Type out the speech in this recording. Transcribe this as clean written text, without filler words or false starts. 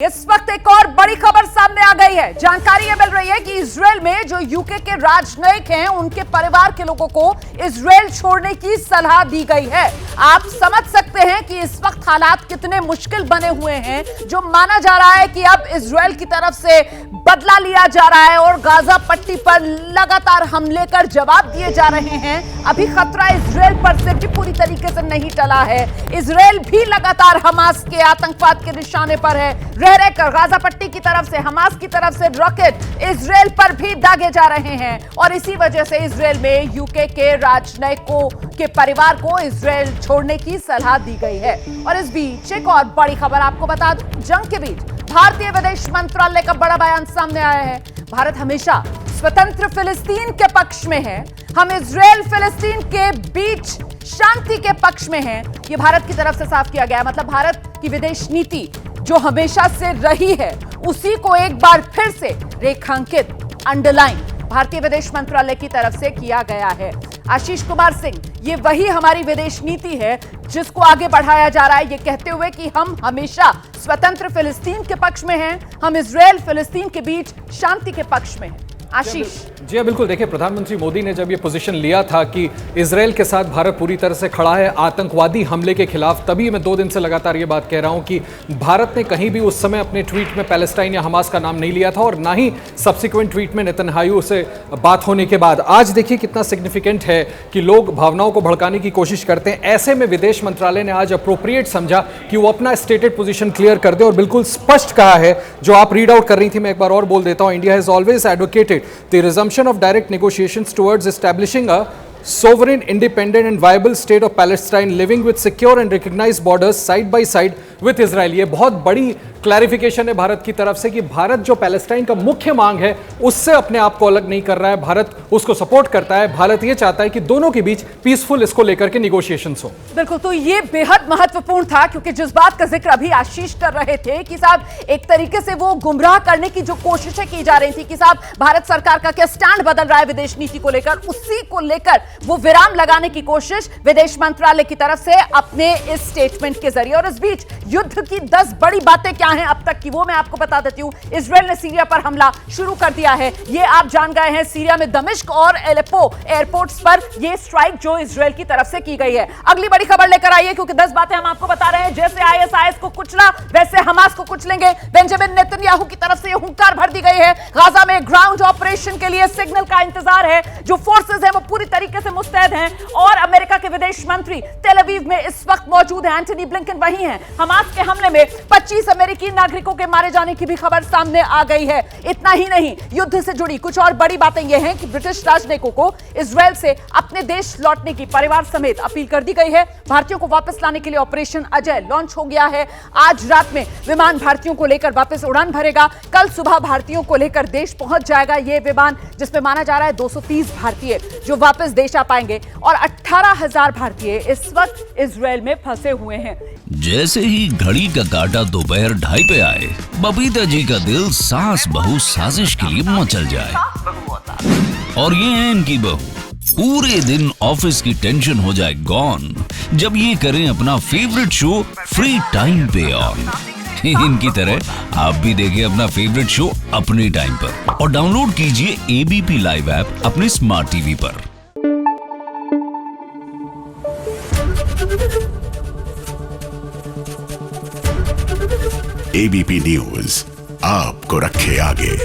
इस वक्त एक और बड़ी खबर सामने आ गई है। जानकारी ये मिल रही है कि इजराइल में जो यूके के राजनयिक हैं, उनके परिवार के लोगों को इजराइल छोड़ने की सलाह दी गई है। आप समझ सकते हैं कि इस वक्त हालात कितने मुश्किल बने हुए हैं। जो माना जा रहा है कि अब इजराइल की तरफ से बदला लिया जा रहा है और गाजा पट्टी पर लगातार हमले कर जवाब दिए जा रहे हैं। अभी खतरा इजराइल पर से भी पूरी तरीके से नहीं टला है। इजराइल भी लगातार हमास के आतंकवाद के निशाने पर है। रह रहकर गाजा पट्टी की तरफ से, हमास की तरफ से रॉकेट इजराइल पर भी दागे जा रहे हैं और इसी वजह से इजराइल में यूके के राजनयिकों के परिवार को इजराइल छोड़ने की सलाह दी गई है। और इस बीच एक और बड़ी खबर आपको बता दूं, जंग के बीच भारतीय विदेश मंत्रालय का बड़ा बयान सामने आया है। भारत हमेशा स्वतंत्र फिलिस्तीन के पक्ष में है। हम इजराइल फिलिस्तीन के बीच शांति के पक्ष में हैं। ये भारत की तरफ से साफ किया गया है। मतलब भारत की विदेश नीति जो हमेशा से रही है, उसी को एक बार फिर से रेखांकित, अंडरलाइन भारतीय विदेश मंत्रालय की तरफ से किया गया है। आशीष कुमार सिंह, ये वही हमारी विदेश नीति है जिसको आगे बढ़ाया जा रहा है, ये कहते हुए कि हम हमेशा स्वतंत्र फिलिस्तीन के पक्ष में हैं, हम इजराइल फिलिस्तीन के बीच शांति के पक्ष में हैं। आशीष जी बिल्कुल, देखिए प्रधानमंत्री मोदी ने जब ये पोजीशन लिया था कि इजराइल के साथ भारत पूरी तरह से खड़ा है आतंकवादी हमले के खिलाफ, तभी मैं 2 दिन से लगातार ये बात कह रहा हूं कि भारत ने कहीं भी उस समय अपने ट्वीट में पैलेस्टाइन या हमास का नाम नहीं लिया था और ना ही सब्सिक्वेंट ट्वीट में नेतन्याहू से बात होने के बाद। आज देखिए कितना सिग्निफिकेंट है कि लोग भावनाओं को भड़काने की कोशिश करते हैं। ऐसे में विदेश मंत्रालय ने आज अप्रोप्रिएट समझा कि वो अपना स्टेटेड पोजीशन क्लियर कर दे और बिल्कुल स्पष्ट कहा है, जो आप रीड आउट कर रही थी, मैं एक बार और बोल देता हूं। India has always advocated the resumption of direct negotiations towards establishing a sovereign, independent and viable state of Palestine living with secure and recognized borders side by side with Israel। ये बहुत बड़ी क्लैरिफिकेशन है भारत की तरफ से कि भारत जो Palestine का मुख्य मांग है उससे अपने आप को अलग नहीं कर रहा है, भारत उसको सपोर्ट करता है। भारत ये चाहता है कि दोनों के बीच पीसफुल इसको लेकर के निगोशिएशंस हो। बिल्कुल, तो ये बेहद महत्वपूर्ण था क्योंकि जिस बात का जिक्र अभी आशीष कर रहे थे कि साहब एक तरीके से वो गुमराह करने की जो कोशिशें की जा रही थी कि साहब भारत सरकार का क्या स्टैंड बदल रहा है विदेश नीति को लेकर, उसी को लेकर वो विराम लगाने की कोशिश विदेश मंत्रालय की तरफ से अपने इस स्टेटमेंट के जरिए। और इस बीच युद्ध की 10 बड़ी बातें क्या हैं अब तक की, वो मैं आपको बता देती हूं। इजराइल ने सीरिया पर हमला शुरू कर दिया है, ये आप जान गए हैं। सीरिया में दमिश्क और एलेप्पो एयरपोर्ट्स पर ये स्ट्राइक जो इजराइल की तरफ से की गई है। अगली बड़ी खबर लेकर आइए क्योंकि 10 बातें हम आपको बता रहे हैं। जैसे आईएसआईएस को कुचला वैसे हमास को कुचलेंगे। बेंजामिन नेतन्याहू की तरफ से हुंकार भर दी गई है। गाजा में ग्राउंड ऑपरेशन के लिए सिग्नल का इंतजार है। जो फोर्सेज हैं वो पूरी तरीके से मुस्तैद हैं और अमेरिका के विदेश मंत्री तेल अवीव में इस वक्त मौजूद हैं। एंटनी ब्लिंकन वही हैं। हमास के हमले में 25 अमेरिकी नागरिकों के मारे जाने की भी खबर सामने आ गई है। इतना ही नहीं, युद्ध से जुड़ी कुछ और बड़ी बातें यह हैं कि ब्रिटिश राजनयिकों को इजराइल से अपने देश लौटने की परिवार समेत अपील कर दी गई है। भारतीयों को वापस लाने के लिए ऑपरेशन अजय लॉन्च हो गया है। आज रात में विमान भारतीयों को लेकर वापस उड़ान भरेगा। कल सुबह भारतीयों को लेकर देश पहुंच जाएगा यह विमान, जिसमें माना जा रहा है 230 भारतीय जो वापस देश आ पाएंगे और 18,000 भारतीय इस वक्त इजराइल में फंसे हुए हैं। जैसे ही घड़ी का काटा दोपहर 2:30 पे आए, बबीता जी का दिल सास बहू साजिश के लिए मचल जाए। और ये है इनकी बहू, पूरे दिन ऑफिस की टेंशन हो जाए गॉन जब ये करें अपना फेवरेट शो फ्री टाइम पे ऑन। इनकी तरह आप भी देखें अपना फेवरेट शो अपने टाइम पर और डाउनलोड कीजिए एबीपी लाइव ऐप अपने स्मार्ट टीवी पर। एबीपी न्यूज आपको रखे आगे।